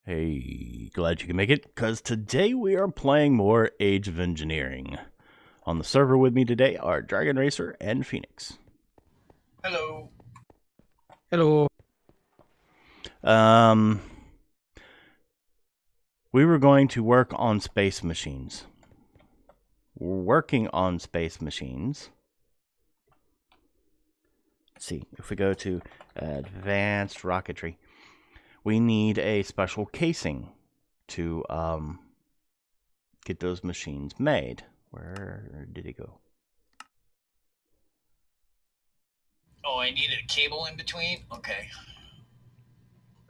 Hey, glad you can make it, because today we are playing more Age of Engineering. On the server with me today are Dragon Racer and Phoenix. Hello. Hello. We were going to work on space machines. We're working on space machines. Let's see, if we go to Advanced Rocketry, we need a special casing to get those machines made. Where did it go? Oh, I needed a cable in between? Okay.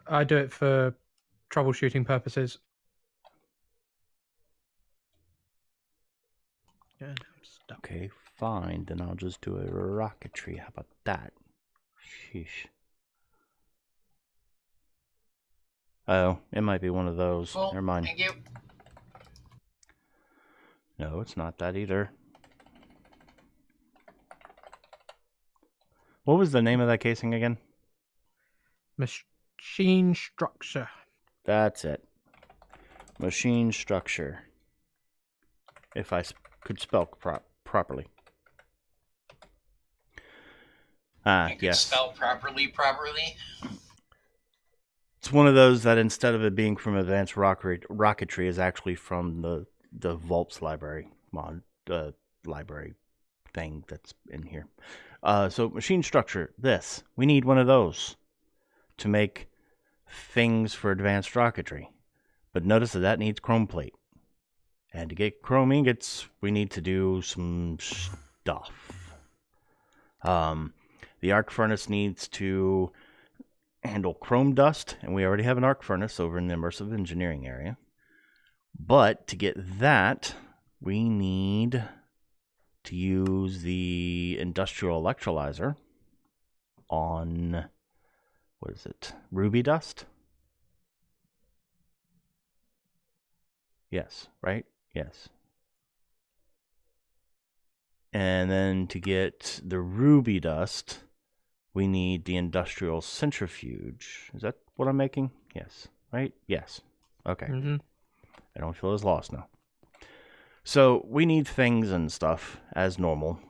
I do it for troubleshooting purposes. Yeah, I'm stuck. Okay, fine. Then I'll just do a rocketry. How about that? Sheesh. Oh, it might be one of those. Well, Never mind. thank you. No, it's not that either. What was the name of that casing again? Machine structure. That's it. Machine structure. If I could spell properly. You could Yes. spell properly. It's one of those that instead of it being from Advanced Rocketry is actually from the Vaults library library thing that's in here. So machine structure, we need one of those to make things for Advanced Rocketry. But notice that needs chrome plate. And to get chrome ingots, we need to do some stuff. The arc furnace needs to handle chrome dust, and we already have an arc furnace over in the immersive engineering area. But to get that, we need to use the industrial electrolyzer on, what is it, ruby dust? Yes, right? Yes. And then to get the ruby dust, we need the industrial centrifuge. Is that what I'm making? Yes, right? Yes. Okay. I don't feel as lost now. So we need things and stuff as normal,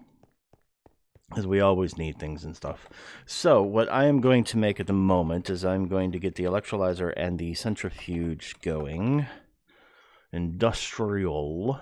as we always need things and stuff. So what I am going to make at the moment is I'm going to get the electrolyzer and the centrifuge going. Industrial,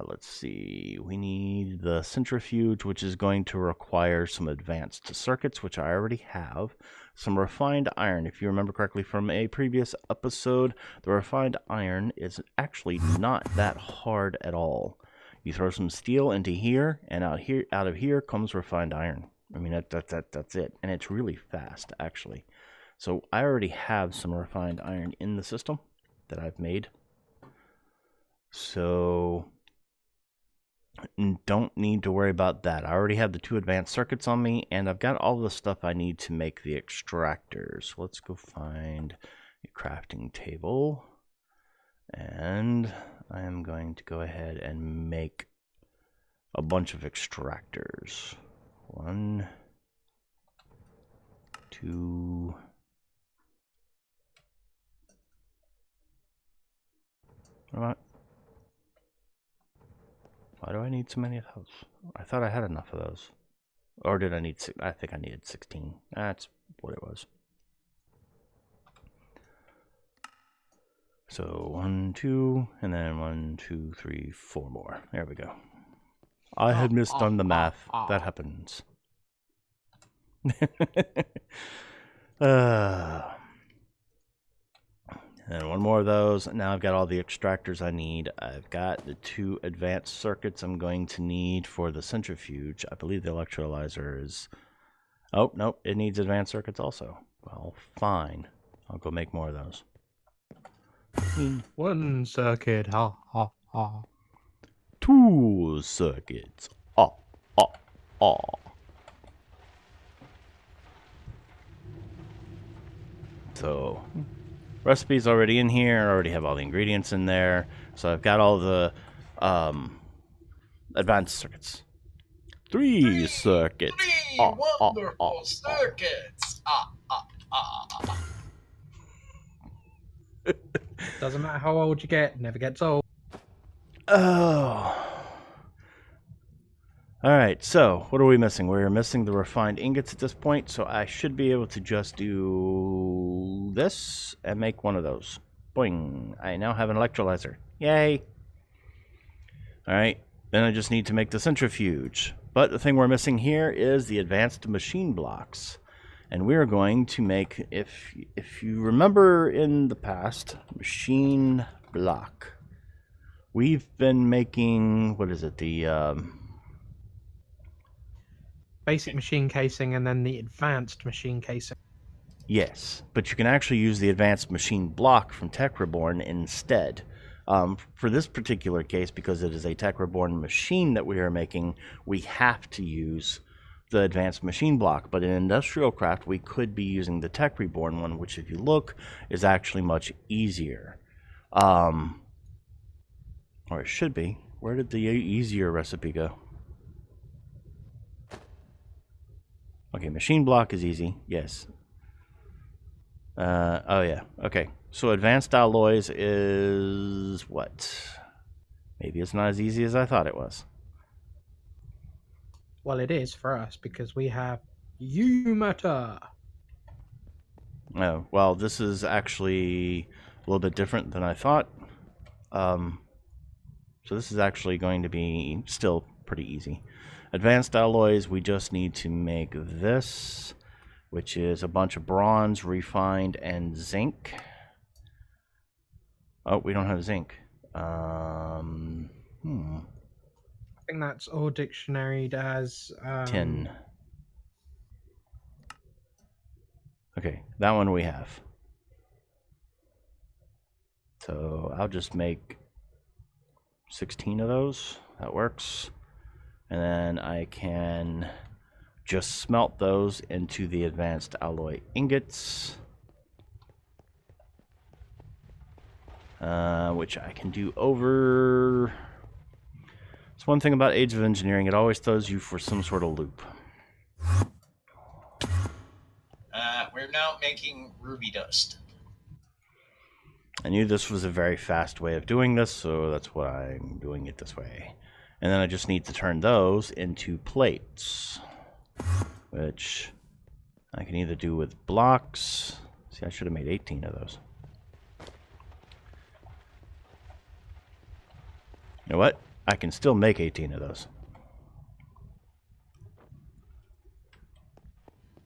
let's see, we need the centrifuge, which is going to require some advanced circuits, which I already have. Some refined iron. If you remember correctly from a previous episode, the refined iron is actually not that hard at all. You throw some steel into here, and out of here comes refined iron. I mean, that's it, and it's really fast, actually. So I already have some refined iron in the system that I've made. So don't need to worry about that. I already have the 2 advanced circuits on me, and I've got all the stuff I need to make the extractors. Let's go find a crafting table, and I am going to go ahead and make a bunch of extractors. 1, 2, why do I need so many of those? I thought I had enough of those. Or did I need 6? I think I needed 16. That's what it was. So 1, 2, and then 1, 2, 3, 4 more. There we go. I had misdone the math. That happens. And 1 more of those. Now I've got all the extractors I need. I've got the 2 advanced circuits I'm going to need for the centrifuge. I believe the electrolyzer is... Oh, nope, it needs advanced circuits also. Well, fine. I'll go make more of those. 1 circuit. 2 circuits. So... recipe's already in here. I already have all the ingredients in there. So I've got all the advanced circuits. 3 circuits. 3 wonderful circuits. Doesn't matter how old you get, never gets old. Oh. Alright, so what are we missing? We're missing the refined ingots at this point, so I should be able to just do this and make one of those. Boing. I now have an electrolyzer. Yay! Alright, then I just need to make the centrifuge. But the thing we're missing here is the advanced machine blocks. And we're going to make, if you remember in the past, machine block. We've been making, what is it, the... Basic machine casing and then the advanced machine casing. Yes, but you can actually use the advanced machine block from Tech Reborn instead. For this particular case, because it is a Tech Reborn machine that we are making, we have to use the advanced machine block. But in Industrial Craft, we could be using the Tech Reborn one, which if you look, is actually much easier. Or it should be. Where did the easier recipe go? Okay, machine block is easy, yes. Oh yeah, okay. So advanced alloys is what? Maybe it's not as easy as I thought it was. Well, it is for us because we have matter. Oh, well, this is actually a little bit different than I thought. So this is actually going to be still pretty easy. Advanced alloys, we just need to make this, which is a bunch of bronze, refined, and zinc. Oh, we don't have zinc. I think that's all dictionaried as Tin. Okay, that one we have. So I'll just make 16 of those. That works. And then I can just smelt those into the advanced alloy ingots. Which I can do over... It's one thing about Age of Engineering, it always throws you for some sort of loop. We're now making ruby dust. I knew this was a very fast way of doing this, so that's why I'm doing it this way. And then I just need to turn those into plates, which I can either do with blocks. See, I should have made 18 of those. You know what? I can still make 18 of those.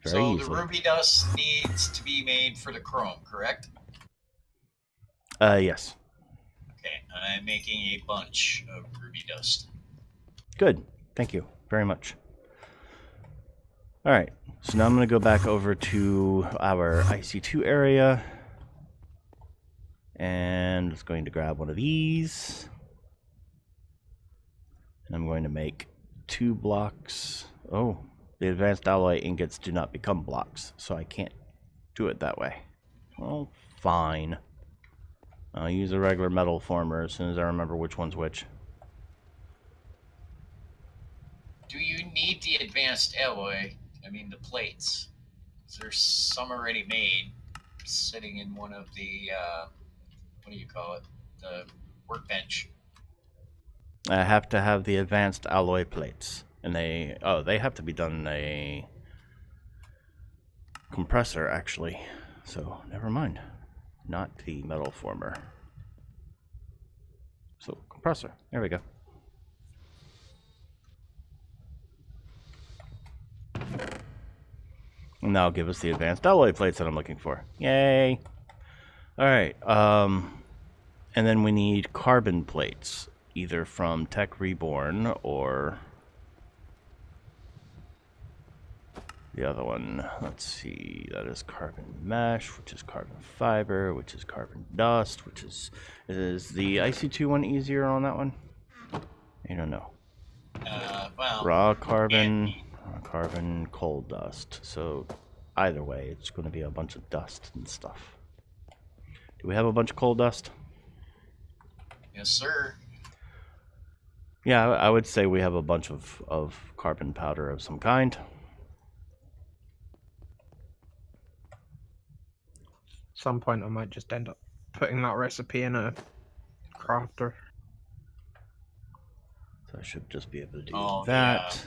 Very so easily. the ruby dust needs to be made for the chrome, correct? Yes. Okay, I'm making a bunch of ruby dust. Good. Thank you very much. All right. So now I'm going to go back over to our IC2 area. And it's going to grab one of these. And I'm going to make 2 blocks. Oh, the advanced alloy ingots do not become blocks, so I can't do it that way. Well, fine. I'll use a regular metal former as soon as I remember which one's which. Do you need the advanced alloy? I mean, the plates. There's some already made, sitting in one of the, what do you call it? The workbench. I have to have the advanced alloy plates. And they have to be done in a compressor, actually. So, never mind. Not the metal former. So, compressor. There we go. And that'll give us the advanced alloy plates that I'm looking for. Yay! Alright, and then we need carbon plates. Either from Tech Reborn or the other one. Let's see, that is carbon mesh, which is carbon fiber, which is carbon dust, which is the IC2 one easier on that one? I don't know. Well, Raw carbon, coal dust. So either way, it's going to be a bunch of dust and stuff. Do we have a bunch of coal dust? yes, sir. Yeah, I would say we have a bunch of carbon powder of some kind. Some point I might just end up putting that recipe in a crafter. So I should just be able to do Oh, that.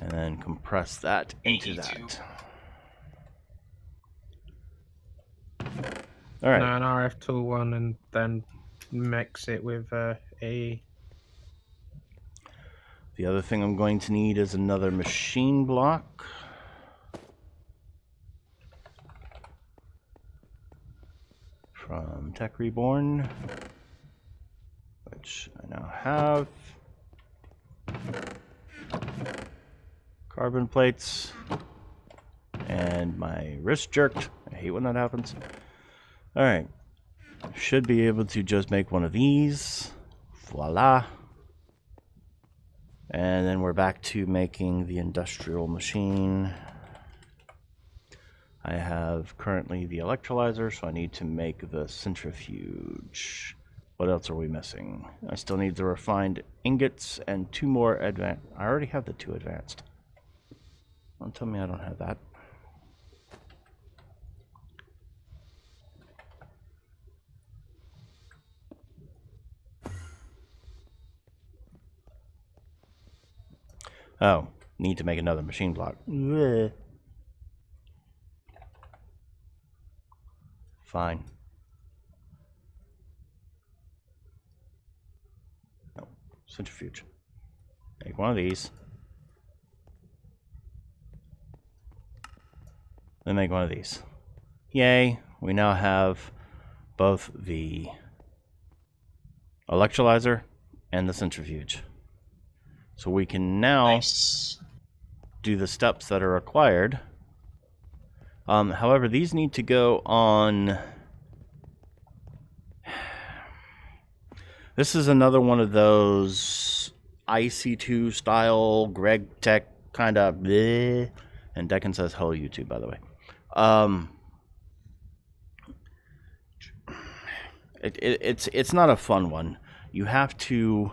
And then compress that into 82. that. All right. No, an RF tool one, and then mix it with a. The other thing I'm going to need is another machine block. From Tech Reborn, which I now have. Carbon plates. And my wrist jerked. I hate when that happens. Alright. Should be able to just make one of these. Voila. And then we're back to making the industrial machine. I have currently the electrolyzer, so I need to make the centrifuge. What else are we missing? I still need the refined ingots and 2 more advanced. I already have the 2 advanced. Don't tell me I don't have that. Oh, need to make another machine block. Bleh. Fine. No, centrifuge. Make one of these. Then make one of these. Yay, we now have both the electrolyzer and the centrifuge. So we can now do the steps that are required. However, these need to go on... This is another one of those IC2 style Greg Tech kind of bleh. And Deccan says hello YouTube, by the way. It's not a fun one. You have to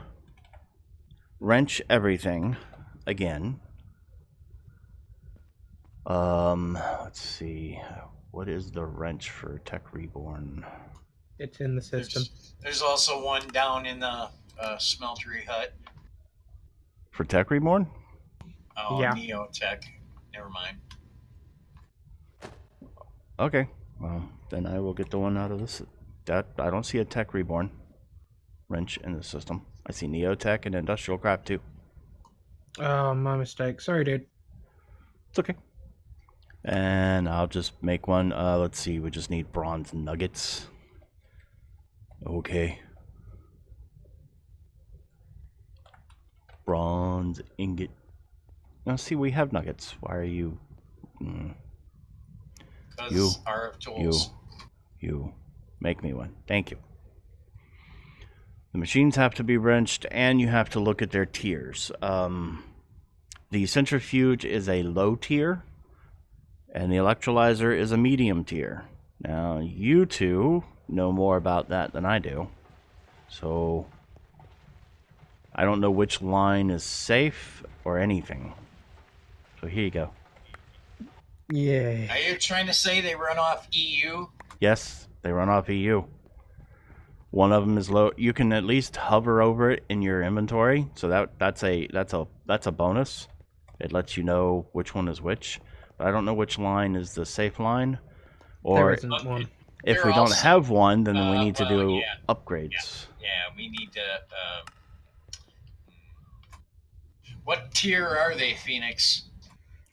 wrench everything again. Let's see. What is the wrench for Tech Reborn? It's in the system. There's also one down in the smeltery hut. For Tech Reborn? Oh, Yeah. Neotech. Never mind. Okay. Well, then I will get the one out of this. That I don't see a Tech Reborn wrench in the system. I see Neotech and Industrial Crap too. Oh, my mistake. Sorry, dude. It's okay. And I'll just make one. Let's see. We just need bronze nuggets. Okay. Bronze ingot. Now, see, we have nuggets. Why are you... Because RF tools. You. Make me one. Thank you. The machines have to be wrenched, and you have to look at their tiers. The centrifuge is a low tier, and the electrolyzer is a medium tier. Now, you two know more about that than I do. So, I don't know which line is safe or anything. So here you go. Yeah. Are you trying to say they run off EU? Yes, they run off EU. One of them is low. You can at least hover over it in your inventory, so that's a bonus. It lets you know which one is which. But I don't know which line is the safe line, There or isn't one. if They're we don't also- have one, then we need to well, do yeah. upgrades. Yeah, we need to. What tier are they, Phoenix?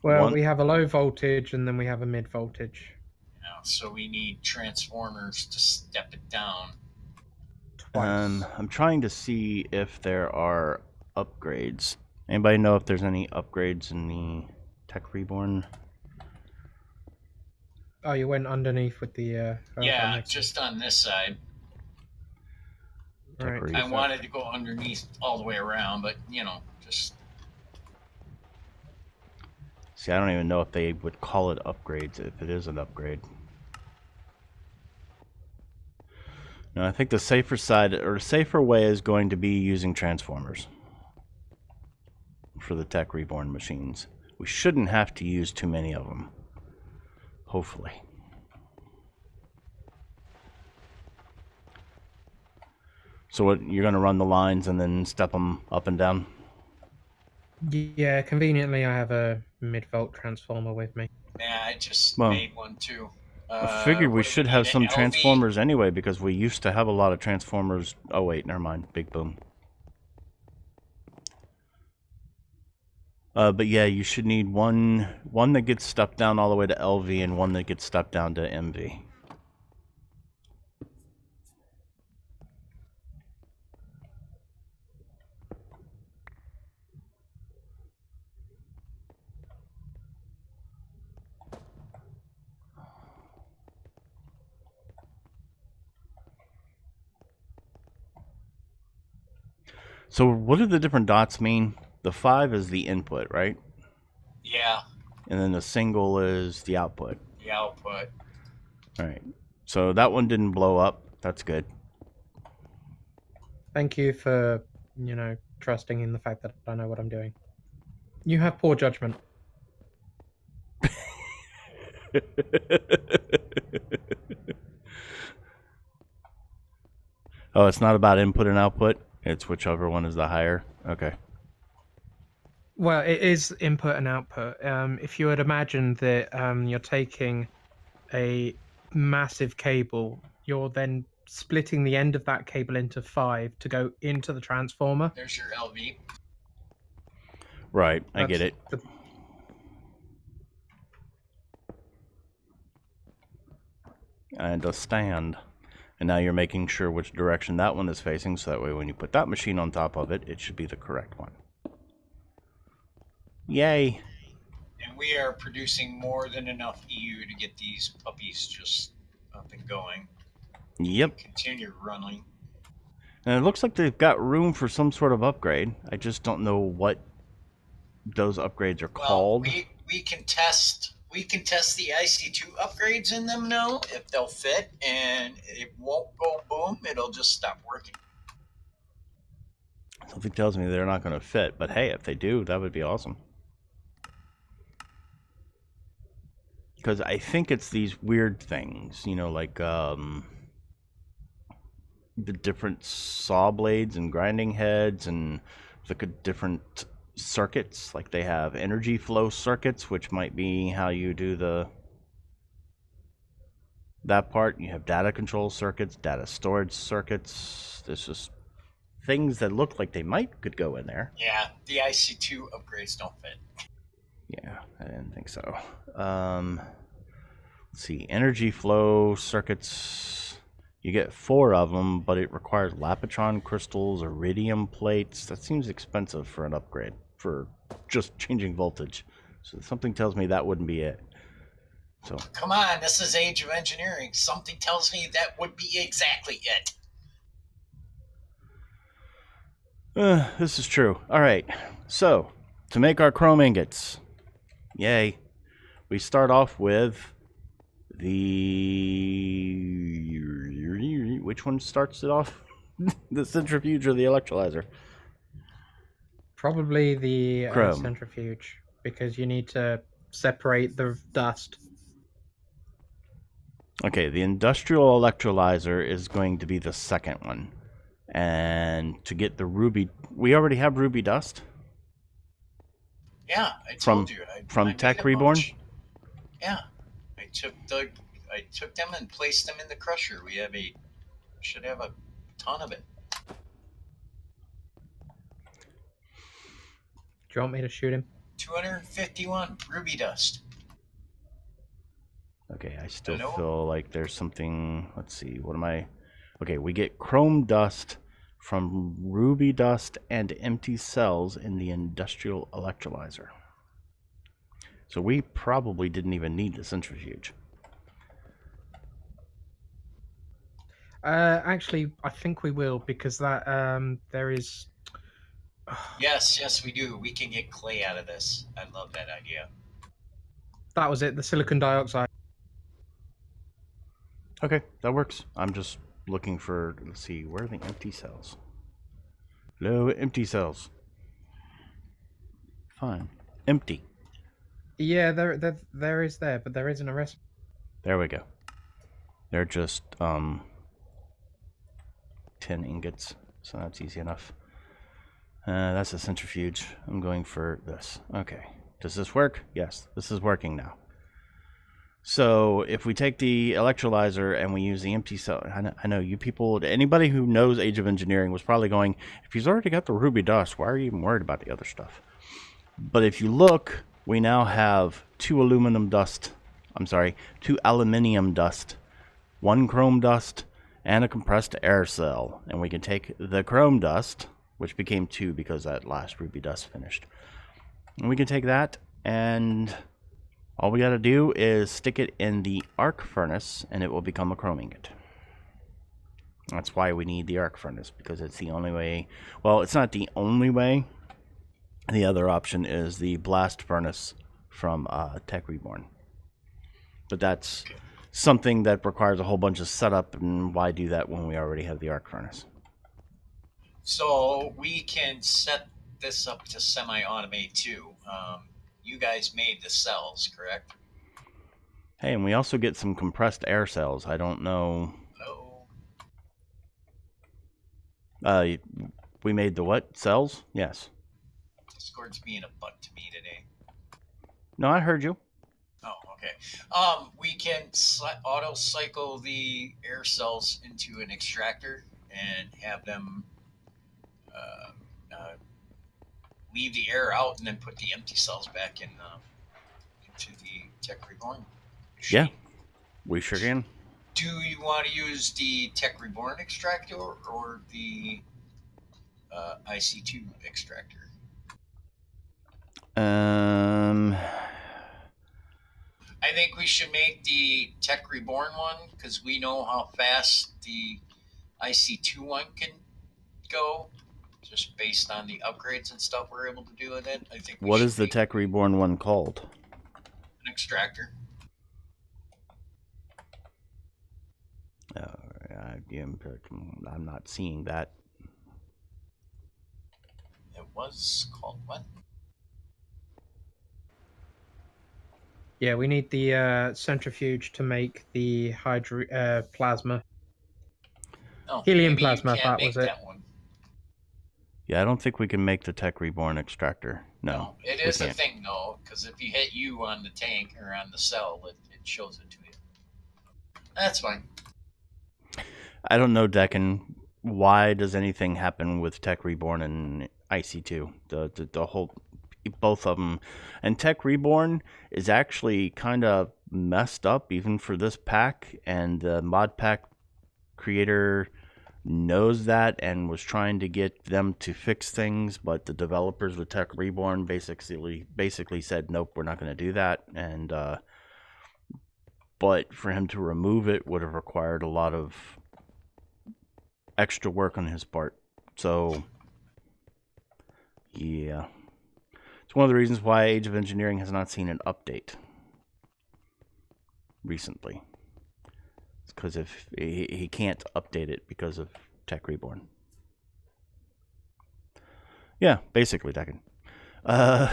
Well, One- we have a low voltage and then we have a mid voltage. So we need transformers to step it down. Twice. I'm trying to see if there are upgrades. Anybody know if there's any upgrades in the Tech Reborn? Oh, you went underneath with the. Yeah, next just on this side. one. Right. I wanted to go underneath all the way around, but just. See, I don't even know if they would call it upgrades if it is an upgrade. No, I think the safer side or safer way is going to be using transformers for the Tech Reborn machines. We shouldn't have to use too many of them. Hopefully. So what, you're going to run the lines and then step them up and down? Yeah, conveniently I have a mid-volt transformer with me. Yeah, I just Well, made one too. I figured we What do we should need? have An some LV? transformers anyway, because we used to have a lot of transformers. Oh wait, never mind. Big boom. But yeah, you should need one that gets stepped down all the way to LV and one that gets stepped down to MV. So what do the different dots mean? The 5 is the input, right? Yeah, And then the single is the output. the output. All right. So that one didn't blow up. That's good. Thank you for, trusting in the fact that I know what I'm doing. You have poor judgment. Oh, it's not about input and output. It's whichever one is the higher. Okay. Well, it is input and output. If you would imagine that you're taking a massive cable, you're then splitting the end of that cable into 5 to go into the transformer. There's your LV. Right. I get it. I understand. And now you're making sure which direction that one is facing, so that way when you put that machine on top of it, it should be the correct one. Yay! And we are producing more than enough EU to get these puppies just up and going. Yep. Continue running. And it looks like they've got room for some sort of upgrade. I just don't know what those upgrades are called. Well, we can test the IC2 upgrades in them now if they'll fit, and it won't go boom. It'll just stop working. Something tells me they're not going to fit, but hey, if they do, that would be awesome. Because I think it's these weird things, like the different saw blades and grinding heads and the different circuits. Like they have energy flow circuits, which might be how you do that part. You have data control circuits, data storage circuits. There's just things that look like they could go in there. Yeah, the IC2 upgrades don't fit. Yeah, I didn't think so. Let's see, energy flow circuits. You get 4 of them, but it requires Lapitron crystals, iridium plates. That seems expensive for an upgrade, for just changing voltage. So something tells me that wouldn't be it. So come on, this is Age of Engineering. Something tells me that would be exactly it. This is true. All right, so to make our chrome ingots, yay, we start off with which one starts it off? The centrifuge or the electrolyzer? Probably the centrifuge, because you need to separate the dust. Okay, the industrial electrolyzer is going to be the second one. And to get the ruby, we already have ruby dust? Yeah, I told you. From Tech Reborn? Yeah, I took them and placed them in the crusher. We should have a ton of it. Do you want me to shoot him? 251 ruby dust. Okay, I still feel like there's something. Let's see, what am I? Okay, we get chrome dust from ruby dust and empty cells in the industrial electrolyzer. So we probably didn't even need the centrifuge. Actually, I think we will, because that there is. Yes, we do. We can get clay out of this. I love that idea. That was it, the silicon dioxide. Okay, that works. I'm just looking for, let's see, where are the empty cells? No empty cells. Fine. Empty. Yeah, there is there, but there isn't a recipe. There we go. They're just, 10 ingots, so that's easy enough. That's a centrifuge. I'm going for this. Okay. Does this work? Yes, this is working now. So if we take the electrolyzer and we use the empty cell, I know you people, anybody who knows Age of Engineering was probably going, if he's already got the ruby dust, why are you even worried about the other stuff? But if you look, we now have 2 aluminium dust, 1 chrome dust, and a compressed air cell. And we can take the chrome dust, which became 2 because that last ruby dust finished. And we can take that, and all we got to do is stick it in the arc furnace, and it will become a chrome ingot. That's why we need the arc furnace, because it's the only way. Well, it's not the only way. The other option is the blast furnace from Tech Reborn. But that's something that requires a whole bunch of setup, and why do that when we already have the arc furnace? So we can set this up to semi-automate too. You guys made the cells, correct? Hey, and we also get some compressed air cells. I don't know. Oh. We made the what? Cells? Yes. Discord's being a butt to me today. No, I heard you. Oh, okay. We can auto cycle the air cells into an extractor and have them leave the air out, and then put the empty cells back into the Tech Reborn machine. Yeah, we sure can. Do you want to use the Tech Reborn extractor or the IC2 extractor? I think we should make the Tech Reborn one, because we know how fast the IC2 one can go, just based on the upgrades and stuff we're able to do with it. I think. What is the Tech Reborn one called? An extractor. I'm not seeing that. It was called what? Yeah, we need the centrifuge to make the plasma. Oh, Helium maybe plasma, you can't that was make it. that one. Yeah, I don't think we can make the Tech Reborn extractor. No, it is a thing though, because if you hit U on the tank or on the cell, it shows it to you. That's fine. I don't know, Decken. Why does anything happen with Tech Reborn and IC2? The whole, both of them, and Tech Reborn is actually kind of messed up even for this pack, and the modpack creator knows that and was trying to get them to fix things, but the developers with Tech Reborn basically said, nope, we're not going to do that. And but for him to remove it would have required a lot of extra work on his part. So yeah, it's one of the reasons why Age of Engineering has not seen an update recently. Because if he can't update it because of Tech Reborn. Yeah, basically, Decken. So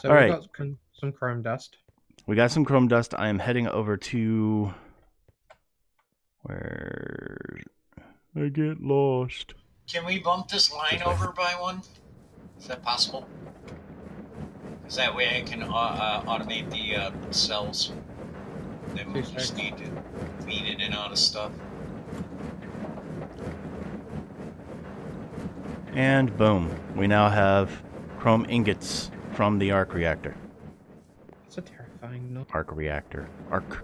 all right. got some chrome dust. We got some chrome dust. I am heading over to where I get lost. Can we bump this line over by one? Is that possible? Because that way I can automate the cells. Then we just need to feed it in and out of stuff. And boom, we now have chrome ingots from the arc reactor. It's a terrifying note. Arc reactor. Arc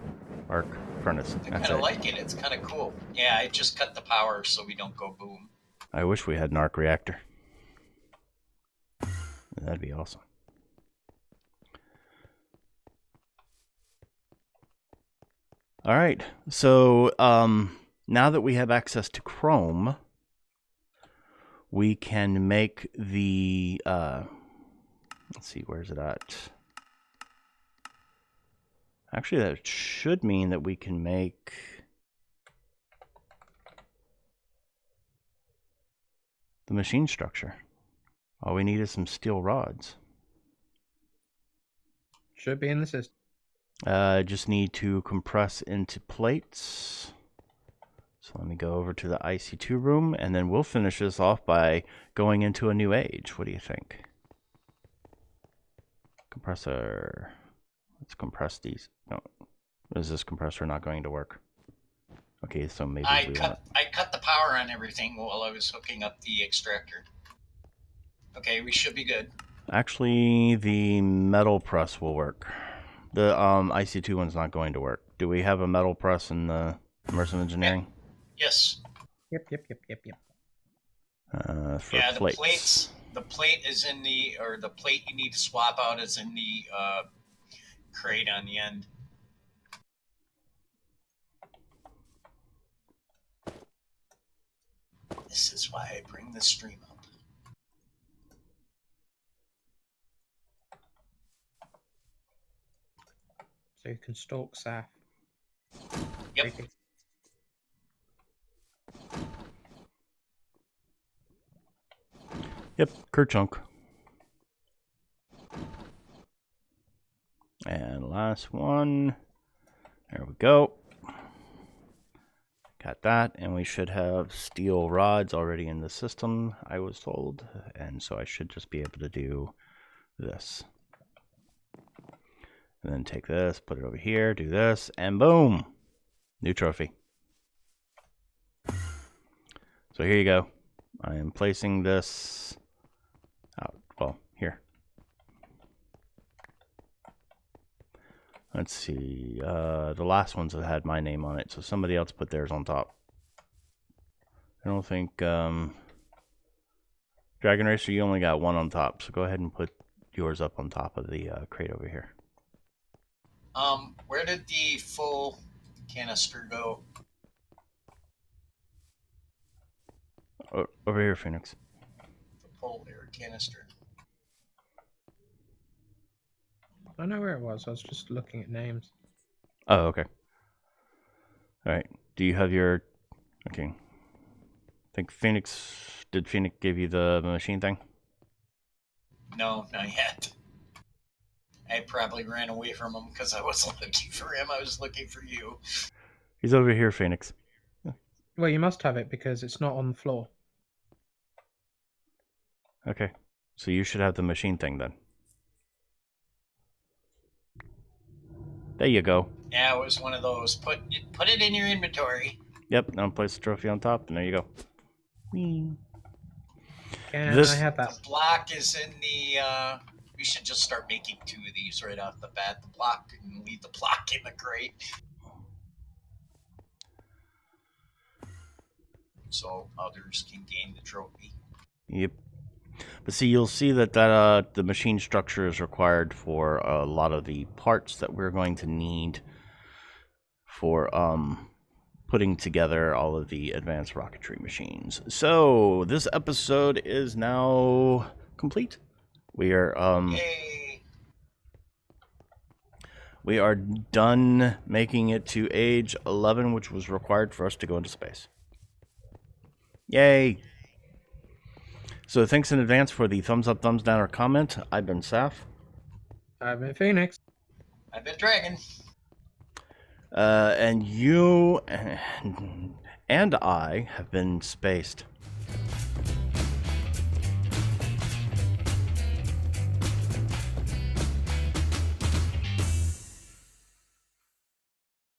furnace. I kind of like it. It's kind of cool. Yeah, I just cut the power so we don't go boom. I wish we had an arc reactor. That'd be awesome. All right, so now that we have access to Chrome, we can make the, let's see, where's it at? Actually, that should mean that we can make the machine structure. All we need is some steel rods. Should be in the system. Just need to compress into plates. So let me go over to the IC2 room, and then we'll finish this off by going into a new age. What do you think? Compressor. Let's compress these. No, is this compressor not going to work? Okay, so maybe we want. I cut the power on everything while I was hooking up the extractor. Okay, we should be good. Actually, the metal press will work. The IC2 one's not going to work. Do we have a metal press in the immersive engineering? Yes. Yep. For Yeah, plates. the plate is in the, or the plate you need to swap out is in the crate on the end. This is why I bring the stream up. So you can stalk Saf. Yep. Creepy. Yep, Kerchunk. And last one. There we go. Got that, and we should have steel rods already in the system, I was told. And so I should just be able to do this. And then take this, put it over here, do this, and boom! New trophy. So here you go. I am placing this out. Well, here. Let's see. The last ones that had my name on it, so somebody else put theirs on top. I don't think Dragon Racer, you only got one on top, so go ahead and put yours up on top of the crate over here. Where did the full canister go? Over here, Phoenix. The full air canister. I know where it was. I was just looking at names. Oh, okay. All right. Do you have your... Okay. I think Phoenix... Did Phoenix give you the machine thing? No, not yet. I probably ran away from him because I wasn't looking for him. I was looking for you. He's over here, Phoenix. Well, you must have it because it's not on the floor. Okay. So you should have the machine thing then. There you go. Yeah, it was one of those. Put it in your inventory. Yep, now place the trophy on top, and there you go. Whee. Can This- I have The that? block is in the. We should just start making 2 of these right off the bat. The block, and leave the block in the crate. So others can gain the trophy. Yep. But see, you'll see that the machine structure is required for a lot of the parts that we're going to need for putting together all of the advanced rocketry machines. So this episode is now complete. We are Yay! we are done making it to age 11, which was required for us to go into space. Yay! So thanks in advance for the thumbs up, thumbs down, or comment. I've been Saf. I've been Phoenix. I've been Dragon. And you and I have been spaced.